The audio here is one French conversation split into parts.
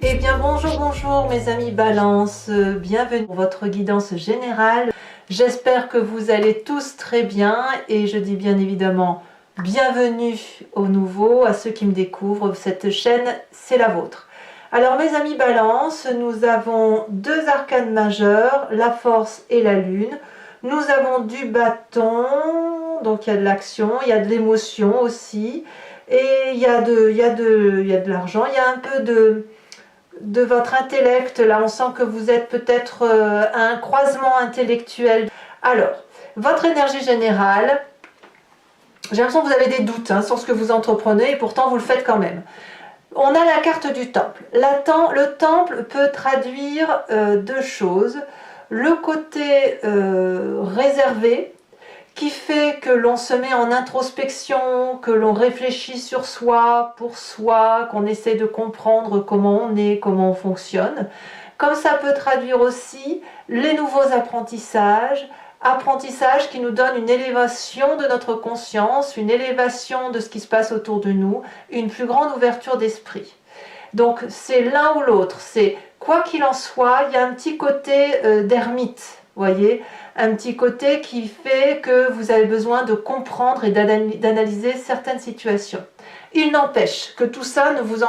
Eh bien bonjour mes amis Balance, bienvenue pour votre guidance générale. J'espère que vous allez tous très bien et je dis bien évidemment bienvenue aux nouveaux, à ceux qui me découvrent. Cette chaîne, c'est la vôtre. Alors mes amis Balance, nous avons deux arcanes majeurs, la force et la lune. Nous avons du bâton, donc il y a de l'action, il y a de l'émotion aussi. Et il y a de l'argent, il y a un peu de votre intellect. Là, on sent que vous êtes peut-être à un croisement intellectuel. Alors, votre énergie générale, j'ai l'impression que vous avez des doutes sur ce que vous entreprenez et pourtant vous le faites quand même. On a la carte du temple. Le temple peut traduire deux choses. Le côté réservé, qui fait que l'on se met en introspection, que l'on réfléchit sur soi, pour soi, qu'on essaie de comprendre comment on est, comment on fonctionne. Comme ça peut traduire aussi les nouveaux apprentissages qui nous donnent une élévation de notre conscience, une élévation de ce qui se passe autour de nous, une plus grande ouverture d'esprit. Donc c'est l'un ou l'autre, c'est quoi qu'il en soit, il y a un petit côté d'ermite, voyez, un petit côté qui fait que vous avez besoin de comprendre et d'analyser certaines situations. Il n'empêche que tout ça ne vous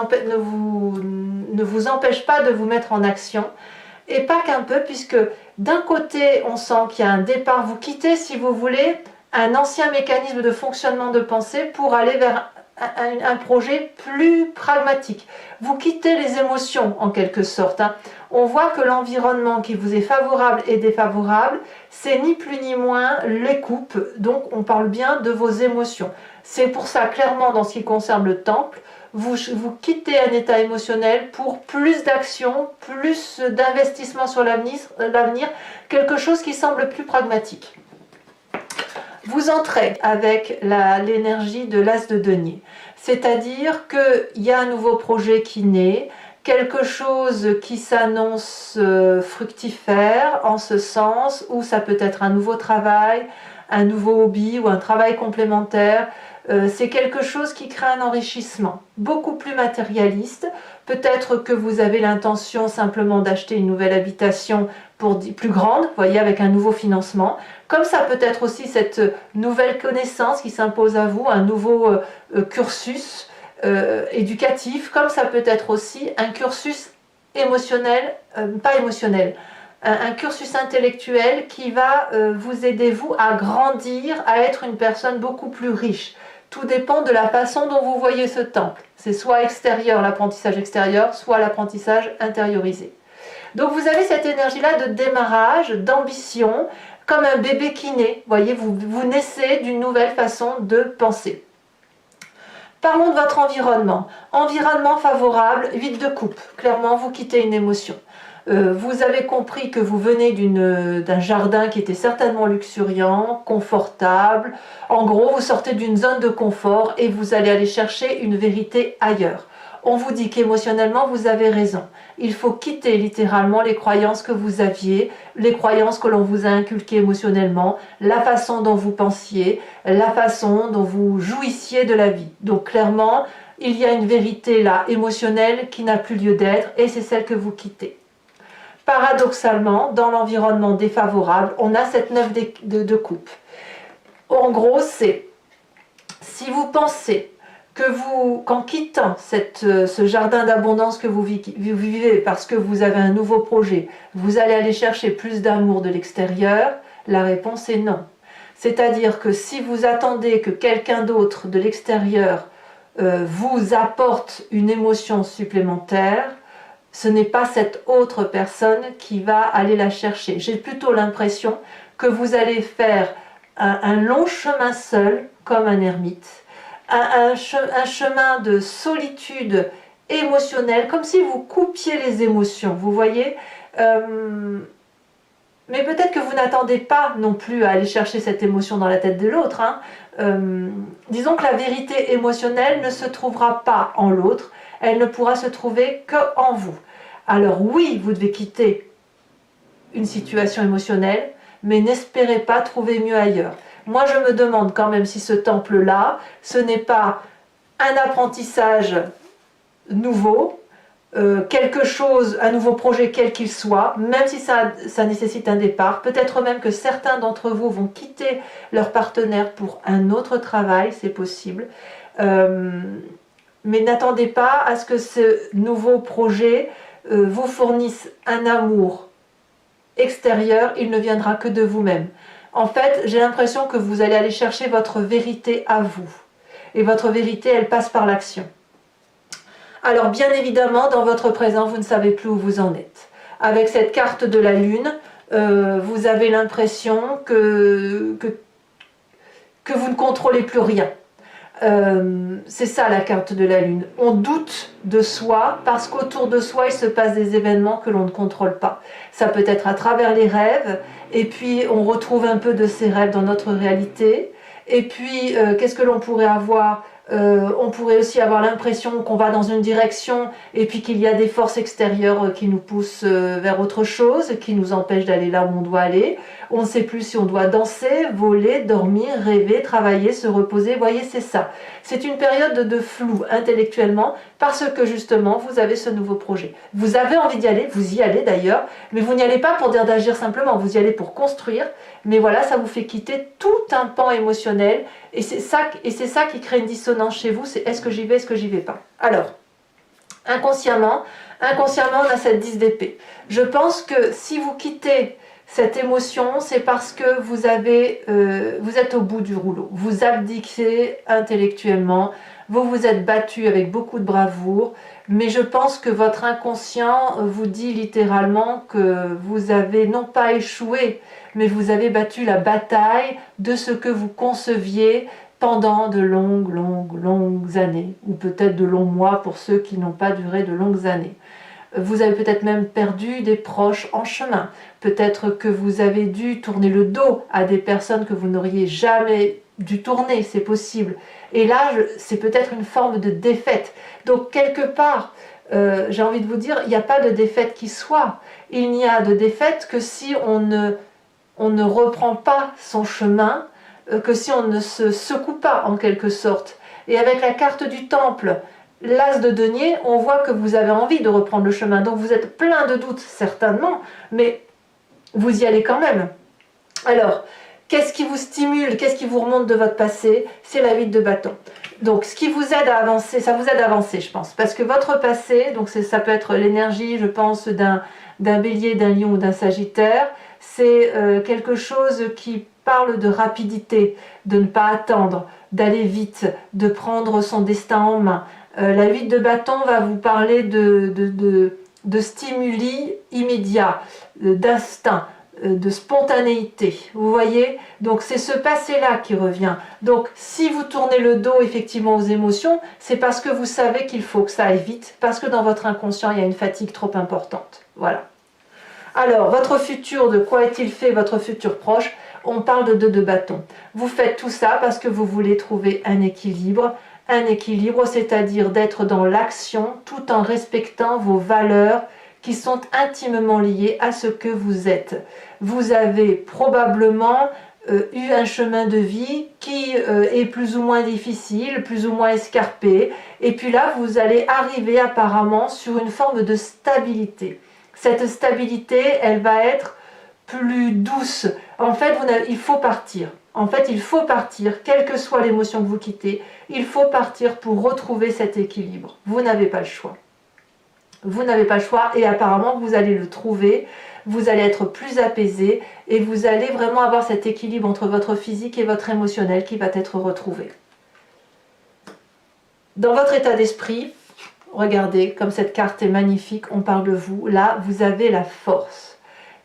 empêche pas de vous mettre en action, et pas qu'un peu, puisque d'un côté on sent qu'il y a un départ, vous quittez si vous voulez un ancien mécanisme de fonctionnement de pensée pour aller vers un projet plus pragmatique. Vous quittez les émotions en quelque sorte. On voit que l'environnement qui vous est favorable et défavorable, c'est ni plus ni moins les coupes, donc on parle bien de vos émotions. C'est pour ça, clairement, dans ce qui concerne le temple, vous quittez un état émotionnel pour plus d'action, plus d'investissement sur l'avenir, quelque chose qui semble plus pragmatique. Vous entrez avec l'énergie de l'as de denier, c'est-à-dire qu'il y a un nouveau projet qui naît, quelque chose qui s'annonce fructifère en ce sens, où ça peut être un nouveau travail, un nouveau hobby ou un travail complémentaire. C'est quelque chose qui crée un enrichissement beaucoup plus matérialiste. Peut-être que vous avez l'intention simplement d'acheter une nouvelle habitation plus grande, voyez, avec un nouveau financement. Comme ça peut être aussi cette nouvelle connaissance qui s'impose à vous, un nouveau cursus éducatif, comme ça peut être aussi un cursus émotionnel, pas émotionnel, un cursus intellectuel qui va vous aider, vous, à grandir, à être une personne beaucoup plus riche. Tout dépend de la façon dont vous voyez ce temple. C'est soit extérieur, l'apprentissage extérieur, soit l'apprentissage intériorisé. Donc vous avez cette énergie-là de démarrage, d'ambition, comme un bébé qui naît. Voyez, vous naissez d'une nouvelle façon de penser. Parlons de votre environnement. Environnement favorable, 8 de coupe. Clairement, vous quittez une émotion. Vous avez compris que vous venez d'un jardin qui était certainement luxuriant, confortable. En gros, vous sortez d'une zone de confort et vous allez aller chercher une vérité ailleurs. On vous dit qu'émotionnellement, vous avez raison. Il faut quitter littéralement les croyances que vous aviez, les croyances que l'on vous a inculquées émotionnellement, la façon dont vous pensiez, la façon dont vous jouissiez de la vie. Donc clairement, il y a une vérité là, émotionnelle, qui n'a plus lieu d'être, et c'est celle que vous quittez. Paradoxalement, dans l'environnement défavorable, on a cette 9 de coupe. En gros, c'est, si vous pensez que qu'en quittant ce jardin d'abondance que vous vivez parce que vous avez un nouveau projet, vous allez aller chercher plus d'amour de l'extérieur, la réponse est non. C'est-à-dire que si vous attendez que quelqu'un d'autre de l'extérieur vous apporte une émotion supplémentaire, ce n'est pas cette autre personne qui va aller la chercher. J'ai plutôt l'impression que vous allez faire un long chemin seul, comme un ermite, un chemin de solitude émotionnelle, comme si vous coupiez les émotions, vous voyez. Mais peut-être que vous n'attendez pas non plus à aller chercher cette émotion dans la tête de l'autre. Disons que la vérité émotionnelle ne se trouvera pas en l'autre, elle ne pourra se trouver qu'en vous. Alors oui, vous devez quitter une situation émotionnelle, mais n'espérez pas trouver mieux ailleurs. Moi, je me demande quand même si ce temple-là, ce n'est pas un apprentissage nouveau, quelque chose, un nouveau projet quel qu'il soit, même si ça nécessite un départ. Peut-être même que certains d'entre vous vont quitter leur partenaire pour un autre travail, c'est possible. Mais n'attendez pas à ce que ce nouveau projet vous fournisse un amour extérieur, il ne viendra que de vous-même. En fait, j'ai l'impression que vous allez aller chercher votre vérité à vous. Et votre vérité, elle passe par l'action. Alors bien évidemment, dans votre présent, vous ne savez plus où vous en êtes. Avec cette carte de la Lune, vous avez l'impression que vous ne contrôlez plus rien. C'est ça la carte de la Lune. On doute de soi parce qu'autour de soi, il se passe des événements que l'on ne contrôle pas. Ça peut être à travers les rêves, et puis on retrouve un peu de ces rêves dans notre réalité. Et puis, qu'est-ce que l'on pourrait avoir ? On pourrait aussi avoir l'impression qu'on va dans une direction et puis qu'il y a des forces extérieures qui nous poussent vers autre chose, qui nous empêchent d'aller là où on doit aller. On ne sait plus si on doit danser, voler, dormir, rêver, travailler, se reposer. Vous voyez, c'est ça. C'est une période de flou intellectuellement parce que justement, vous avez ce nouveau projet. Vous avez envie d'y aller, vous y allez d'ailleurs, mais vous n'y allez pas pour dire d'agir simplement, vous y allez pour construire. Mais voilà, ça vous fait quitter tout un pan émotionnel et c'est ça qui crée une dissonance chez vous, c'est est-ce que j'y vais, est-ce que j'y vais pas. Alors, inconsciemment, on a cette 10 d'épée. Je pense que si vous quittez cette émotion, c'est parce que vous êtes au bout du rouleau. Vous abdiquez intellectuellement, vous vous êtes battu avec beaucoup de bravoure, mais je pense que votre inconscient vous dit littéralement que vous avez non pas échoué, mais vous avez battu la bataille de ce que vous conceviez pendant de longues années, ou peut-être de longs mois pour ceux qui n'ont pas duré de longues années. Vous avez peut-être même perdu des proches en chemin. Peut-être que vous avez dû tourner le dos à des personnes que vous n'auriez jamais dû tourner, c'est possible. Et là, c'est peut-être une forme de défaite. Donc, quelque part, j'ai envie de vous dire, il n'y a pas de défaite qui soit. Il n'y a de défaite que si on ne reprend pas son chemin, que si on ne se secoue pas en quelque sorte. Et avec la carte du temple, l'as de denier, on voit que vous avez envie de reprendre le chemin. Donc vous êtes plein de doutes certainement, mais vous y allez quand même. Alors, qu'est-ce qui vous stimule, qu'est-ce qui vous remonte de votre passé? C'est la 8 de bâton. Donc ce qui vous aide à avancer, ça vous aide à avancer je pense, parce que votre passé, donc ça peut être l'énergie je pense d'un bélier, d'un lion ou d'un sagittaire, c'est quelque chose qui parle de rapidité, de ne pas attendre, d'aller vite, de prendre son destin en main. La 8 de bâton va vous parler de stimuli immédiats, d'instinct, de spontanéité, vous voyez, donc c'est ce passé-là qui revient. Donc si vous tournez le dos effectivement aux émotions, c'est parce que vous savez qu'il faut que ça aille vite, parce que dans votre inconscient il y a une fatigue trop importante, voilà. Alors, votre futur, de quoi est-il fait votre futur proche? On parle de 2 de bâton. Vous faites tout ça parce que vous voulez trouver un équilibre, c'est-à-dire d'être dans l'action tout en respectant vos valeurs qui sont intimement liées à ce que vous êtes. Vous avez probablement eu un chemin de vie qui est plus ou moins difficile, plus ou moins escarpé, et puis là vous allez arriver apparemment sur une forme de stabilité. Cette stabilité, elle va être plus douce. En fait, il faut partir. En fait, il faut partir, quelle que soit l'émotion que vous quittez, il faut partir pour retrouver cet équilibre. Vous n'avez pas le choix. Vous n'avez pas le choix et apparemment vous allez le trouver, vous allez être plus apaisé et vous allez vraiment avoir cet équilibre entre votre physique et votre émotionnel qui va être retrouvé. Dans votre état d'esprit, regardez comme cette carte est magnifique, on parle de vous, là vous avez la force.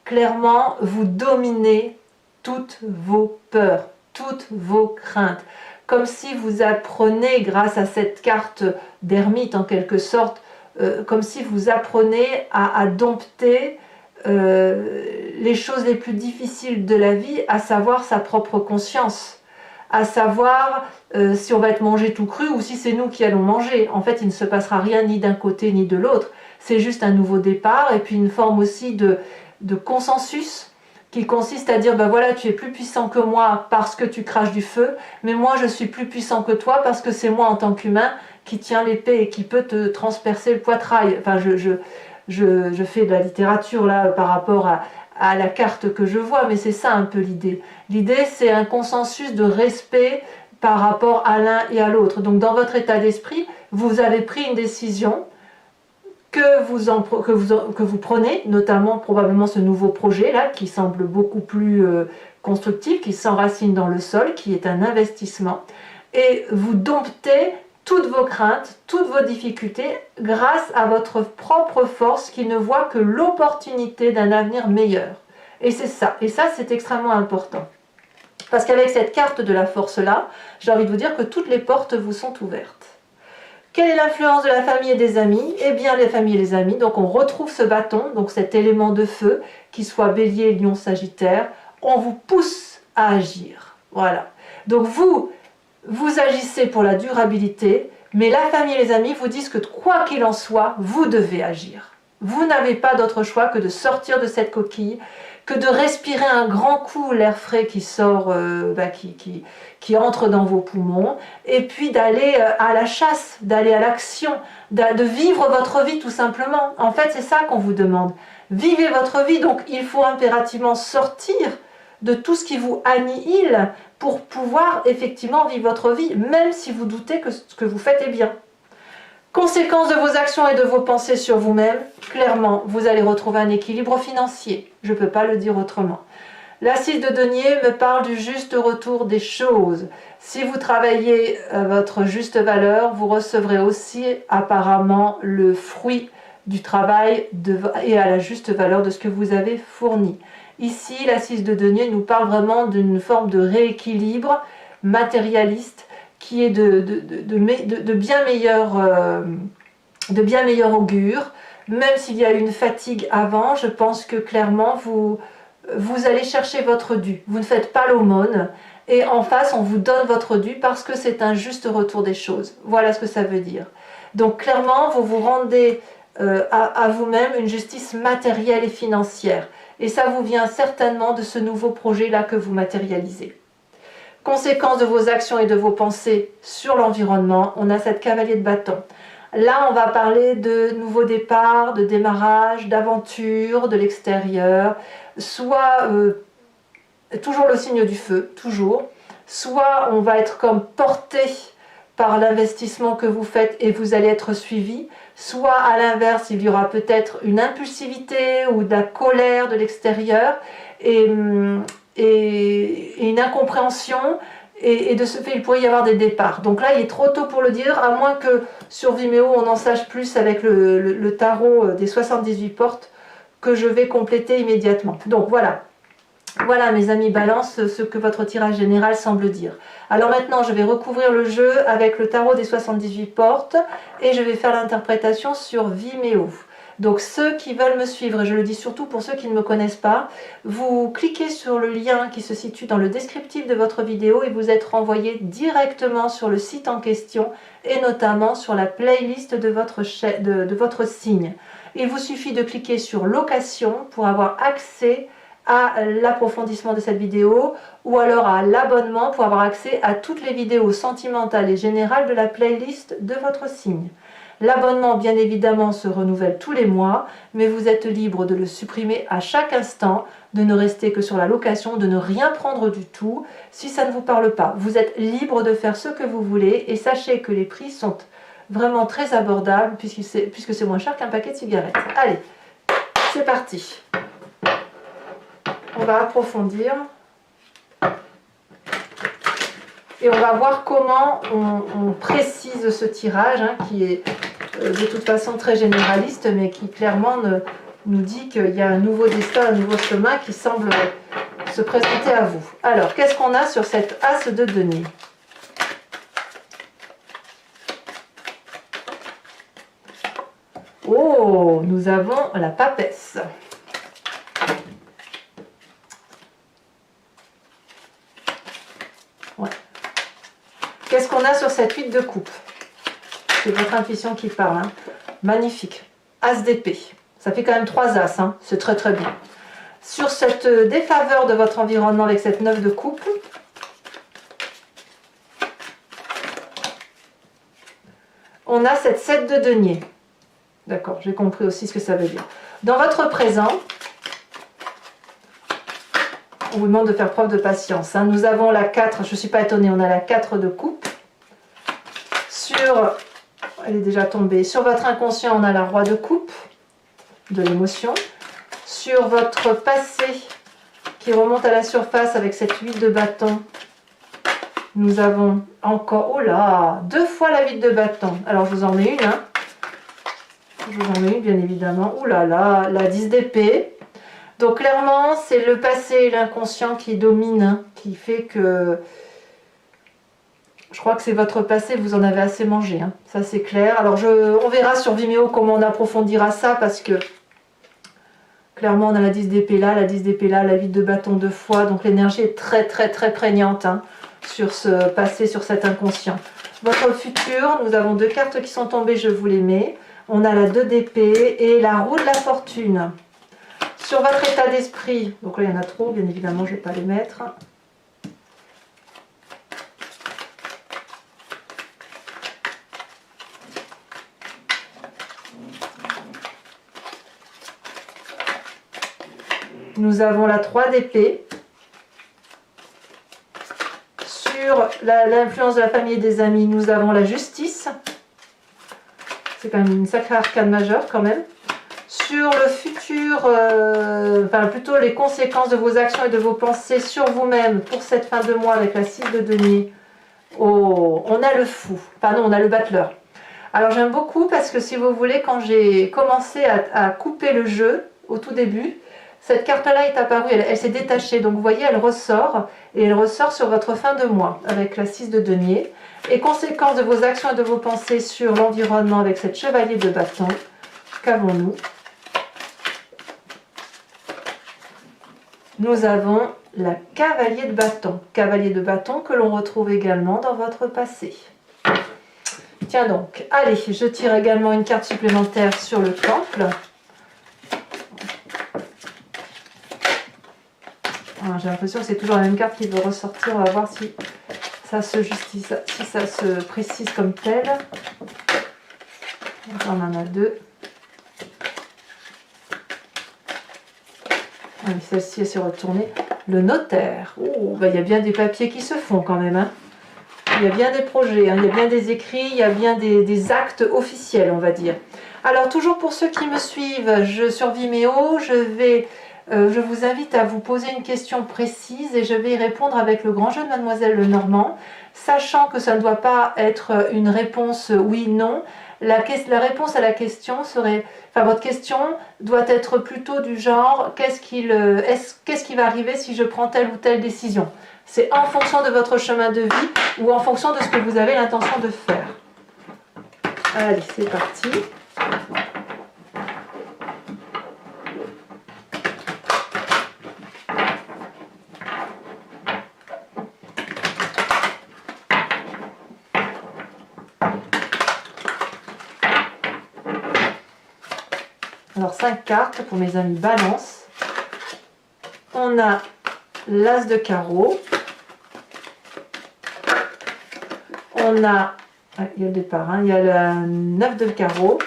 Clairement, vous dominez toutes vos peurs, toutes vos craintes. Comme si vous apprenez, grâce à cette carte d'ermite en quelque sorte, comme si vous apprenez à dompter les choses les plus difficiles de la vie, à savoir sa propre conscience, à savoir si on va être mangé tout cru ou si c'est nous qui allons manger. En fait, il ne se passera rien ni d'un côté ni de l'autre. C'est juste un nouveau départ et puis une forme aussi de consensus qui consiste à dire, ben voilà, tu es plus puissant que moi parce que tu craches du feu, mais moi je suis plus puissant que toi parce que c'est moi en tant qu'humain qui tient l'épée et qui peut te transpercer le poitrail. Enfin, je fais de la littérature là par rapport à la carte que je vois, mais c'est ça un peu l'idée. L'idée, c'est un consensus de respect par rapport à l'un et à l'autre. Donc dans votre état d'esprit, vous avez pris une décision que vous prenez, notamment probablement ce nouveau projet là qui semble beaucoup plus constructif, qui s'enracine dans le sol, qui est un investissement, et vous domptez toutes vos craintes, toutes vos difficultés grâce à votre propre force qui ne voit que l'opportunité d'un avenir meilleur. Et c'est ça, c'est extrêmement important. Parce qu'avec cette carte de la force là, j'ai envie de vous dire que toutes les portes vous sont ouvertes. Quelle est l'influence de la famille et des amis? Eh bien, les familles et les amis, donc on retrouve ce bâton, donc cet élément de feu, qu'il soit bélier, lion, sagittaire, on vous pousse à agir. Voilà. Donc vous agissez pour la durabilité, mais la famille et les amis vous disent que quoi qu'il en soit, vous devez agir. Vous n'avez pas d'autre choix que de sortir de cette coquille, que de respirer un grand coup l'air frais qui sort, qui entre dans vos poumons, et puis d'aller à la chasse, d'aller à l'action, de vivre votre vie tout simplement. En fait, c'est ça qu'on vous demande. Vivez votre vie, donc il faut impérativement sortir de tout ce qui vous annihile pour pouvoir effectivement vivre votre vie, même si vous doutez que ce que vous faites est bien. Conséquence de vos actions et de vos pensées sur vous-même, clairement, vous allez retrouver un équilibre financier. Je ne peux pas le dire autrement. La 6 de denier me parle du juste retour des choses. Si vous travaillez à votre juste valeur, vous recevrez aussi apparemment le fruit du travail et à la juste valeur de ce que vous avez fourni. Ici, la 6 de denier nous parle vraiment d'une forme de rééquilibre matérialiste qui est de bien meilleur augure. Même s'il y a eu une fatigue avant, je pense que clairement vous allez chercher votre dû. Vous ne faites pas l'aumône et en face on vous donne votre dû parce que c'est un juste retour des choses. Voilà ce que ça veut dire. Donc clairement vous vous rendez à vous-même une justice matérielle et financière. Et ça vous vient certainement de ce nouveau projet-là que vous matérialisez. Conséquence de vos actions et de vos pensées sur l'environnement, on a cette cavalier de bâton. Là, on va parler de nouveaux départs, de démarrage, d'aventure, de l'extérieur, soit toujours le signe du feu, toujours, soit on va être comme porté par l'investissement que vous faites et vous allez être suivi, soit à l'inverse, il y aura peut-être une impulsivité ou de la colère de l'extérieur et une incompréhension et de ce fait il pourrait y avoir des départs. Donc là il est trop tôt pour le dire, à moins que sur Vimeo on en sache plus avec le tarot des 78 portes que je vais compléter immédiatement. Donc voilà mes amis Balance, ce que votre tirage général semble dire. Alors maintenant je vais recouvrir le jeu avec le tarot des 78 portes et je vais faire l'interprétation sur Vimeo. Donc ceux qui veulent me suivre, et je le dis surtout pour ceux qui ne me connaissent pas, vous cliquez sur le lien qui se situe dans le descriptif de votre vidéo et vous êtes renvoyé directement sur le site en question et notamment sur la playlist de votre signe. Il vous suffit de cliquer sur location pour avoir accès à l'approfondissement de cette vidéo ou alors à l'abonnement pour avoir accès à toutes les vidéos sentimentales et générales de la playlist de votre signe. L'abonnement, bien évidemment, se renouvelle tous les mois, mais vous êtes libre de le supprimer à chaque instant, de ne rester que sur la location, de ne rien prendre du tout si ça ne vous parle pas. Vous êtes libre de faire ce que vous voulez et sachez que les prix sont vraiment très abordables puisque c'est moins cher qu'un paquet de cigarettes. Allez, c'est parti. On va approfondir et on va voir comment on précise ce tirage qui est de toute façon très généraliste mais qui clairement nous dit qu'il y a un nouveau destin, un nouveau chemin qui semble se présenter à vous. Alors, qu'est-ce qu'on a sur cette as de denier? Oh, nous avons la papesse. Ouais. Qu'est-ce qu'on a sur cette 8 de coupe? C'est votre intuition qui parle. Magnifique. As d'épée. Ça fait quand même 3 as. C'est très très bien. Sur cette défaveur de votre environnement avec cette 9 de coupe, on a cette 7 de denier. D'accord, j'ai compris aussi ce que ça veut dire. Dans votre présent, on vous demande de faire preuve de patience. Hein. Nous avons la 4, je ne suis pas étonnée, on a la 4 de coupe. Elle est déjà tombée. Sur votre inconscient, on a la roi de coupe, de l'émotion. Sur votre passé, qui remonte à la surface avec cette 8 de bâton, nous avons encore, oh là, 2 fois la 8 de bâton. Alors je vous en mets une, hein. Je vous en mets une bien évidemment. Oh là là, la 10 d'épée. Donc clairement, c'est le passé et l'inconscient qui domine, hein, qui fait que... Je crois que c'est votre passé, vous en avez assez mangé, hein. Ça c'est clair. Alors on verra sur Vimeo comment on approfondira ça, parce que clairement on a la 10 d'épée là, la 10 d'épée là, la 8 de bâton 2 fois, donc l'énergie est très très très prégnante, hein, sur ce passé, sur cet inconscient. Votre futur, nous avons 2 cartes qui sont tombées, je vous les mets. On a la 2 d'épée et la roue de la fortune. Sur votre état d'esprit, donc là il y en a trop, bien évidemment je ne vais pas les mettre. Nous avons la 3 d'épée. Sur l'influence de la famille et des amis, nous avons la justice. C'est quand même une sacrée arcane majeure quand même. Sur le futur, enfin plutôt les conséquences de vos actions et de vos pensées sur vous-même pour cette fin de mois avec la 6 de denier. Oh, on a le fou, pardon, on a le battleur. Alors j'aime beaucoup parce que si vous voulez, quand j'ai commencé à couper le jeu au tout début, cette carte-là est apparue, elle s'est détachée. Donc vous voyez, elle ressort et elle ressort sur votre fin de mois avec la 6 de denier. Et conséquences de vos actions et de vos pensées sur l'environnement avec cette chevalier de bâton. Qu'avons-nous? Nous avons la cavalier de bâton. Cavalier de bâton que l'on retrouve également dans votre passé. Tiens donc, allez, je tire également une carte supplémentaire sur le temple. J'ai l'impression que c'est toujours la même carte qui veut ressortir. On va voir si ça se justifie, si ça se précise comme tel. On en a 2. Ah, celle-ci, elle s'est retournée. Le notaire. Oh, bah, y a bien des papiers qui se font quand même. Hein. Il y a bien des projets, hein. Il y a bien des écrits, il y a bien des actes officiels, on va dire. Alors, toujours pour ceux qui me suivent, sur Vimeo, je vous invite à vous poser une question précise et je vais y répondre avec le grand jeu de Mademoiselle Lenormand, sachant que ça ne doit pas être une réponse oui-non. La réponse à la question serait, enfin votre question doit être plutôt du genre, qu'est-ce qui va arriver si je prends telle ou telle décision? C'est en fonction de votre chemin de vie ou en fonction de ce que vous avez l'intention de faire. Allez, c'est parti. Alors 5 cartes pour mes amis Balance. On a l'As de carreau. On a, il y a le départ, hein, il y a la 9 de carreau.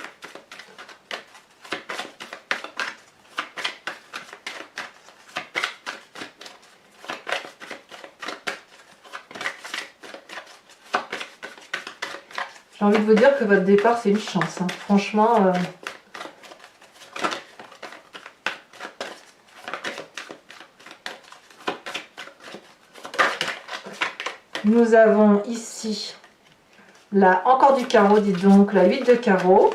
J'ai envie de vous dire que votre départ c'est une chance, hein. Franchement. Nous avons ici encore du carreau, dites donc, la 8 de carreau.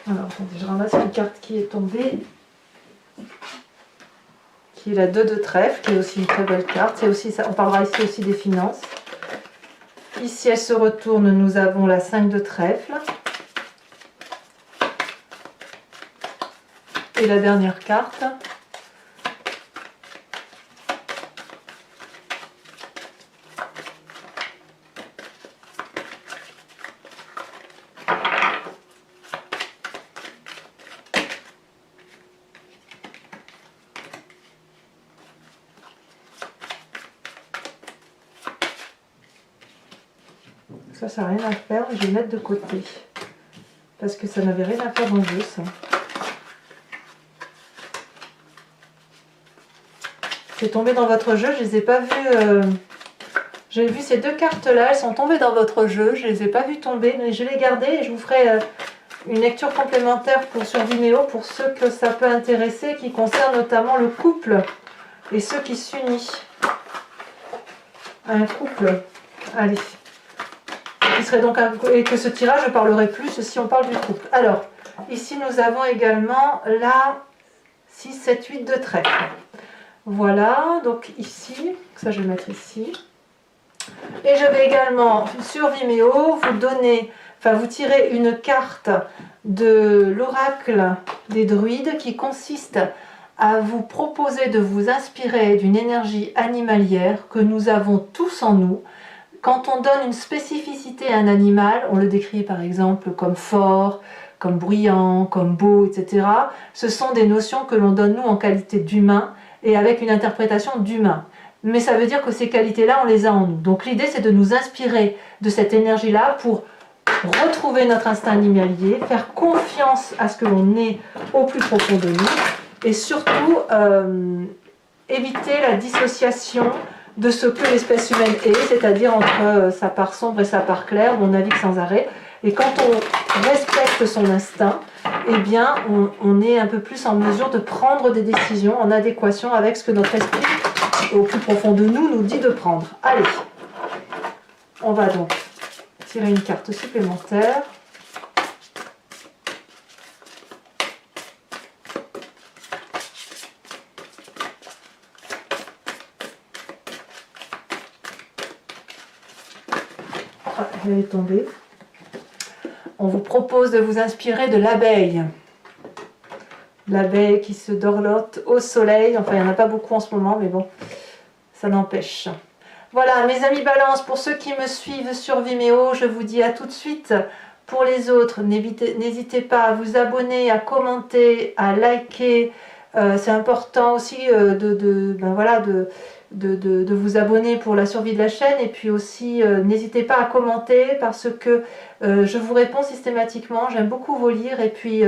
Alors, attendez, je ramasse une carte qui est tombée, qui est la 2 de trèfle, qui est aussi une très belle carte. C'est aussi, on parlera ici aussi des finances. Ici, elle se retourne, nous avons la 5 de trèfle. Et la dernière carte. ça n'a rien à faire, je vais le mettre de côté. Parce que ça n'avait rien à faire dans le jeu, ça. C'est tombé dans votre jeu, je ne les ai pas vues. J'ai vu ces deux cartes-là, elles sont tombées dans votre jeu, je ne les ai pas vues tomber, mais je les gardais et je vous ferai une lecture complémentaire sur Vimeo pour ceux que ça peut intéresser, qui concerne notamment le couple et ceux qui s'unissent. Un couple, allez. Qui serait donc et que ce tirage, je parlerai plus si on parle du couple. Alors, ici nous avons également la 6, 7, 8 de trèfle. Voilà, donc ici, ça je vais mettre ici. Et je vais également sur Vimeo vous donner, enfin vous tirer une carte de l'oracle des druides qui consiste à vous proposer de vous inspirer d'une énergie animalière que nous avons tous en nous. Quand on donne une spécificité à un animal, on le décrit par exemple comme fort, comme bruyant, comme beau, etc. Ce sont des notions que l'on donne nous en qualité d'humain et avec une interprétation d'humain. Mais ça veut dire que ces qualités-là, on les a en nous. Donc l'idée, c'est de nous inspirer de cette énergie-là pour retrouver notre instinct animalier, faire confiance à ce que l'on est au plus profond de nous et surtout éviter la dissociation de ce que l'espèce humaine est, c'est-à-dire entre sa part sombre et sa part claire, où on navigue sans arrêt. Et quand on respecte son instinct, eh bien, on est un peu plus en mesure de prendre des décisions en adéquation avec ce que notre esprit, au plus profond de nous, nous dit de prendre. Allez, on va donc tirer une carte supplémentaire. Elle est tombée. On vous propose de vous inspirer de l'abeille. L'abeille qui se dorlote au soleil. Enfin, il n'y en a pas beaucoup en ce moment, mais bon, ça n'empêche. Voilà, mes amis Balance, pour ceux qui me suivent sur Vimeo, je vous dis à tout de suite. Pour les autres, n'hésitez pas à vous abonner, à commenter, à liker. C'est important aussi de vous abonner pour la survie de la chaîne, et puis aussi n'hésitez pas à commenter parce que je vous réponds systématiquement, j'aime beaucoup vous lire, et puis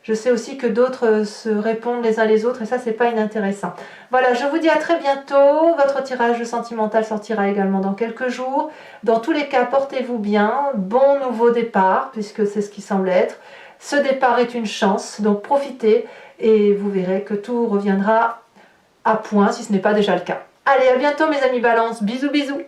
je sais aussi que d'autres se répondent les uns les autres et ça c'est pas inintéressant. Voilà, je vous dis à très bientôt, votre tirage sentimental sortira également dans quelques jours. Dans tous les cas, portez-vous bien, bon nouveau départ puisque c'est ce qui semble être. Ce départ est une chance, donc profitez et vous verrez que tout reviendra à point si ce n'est pas déjà le cas. Allez, à bientôt mes amis Balance, bisous bisous.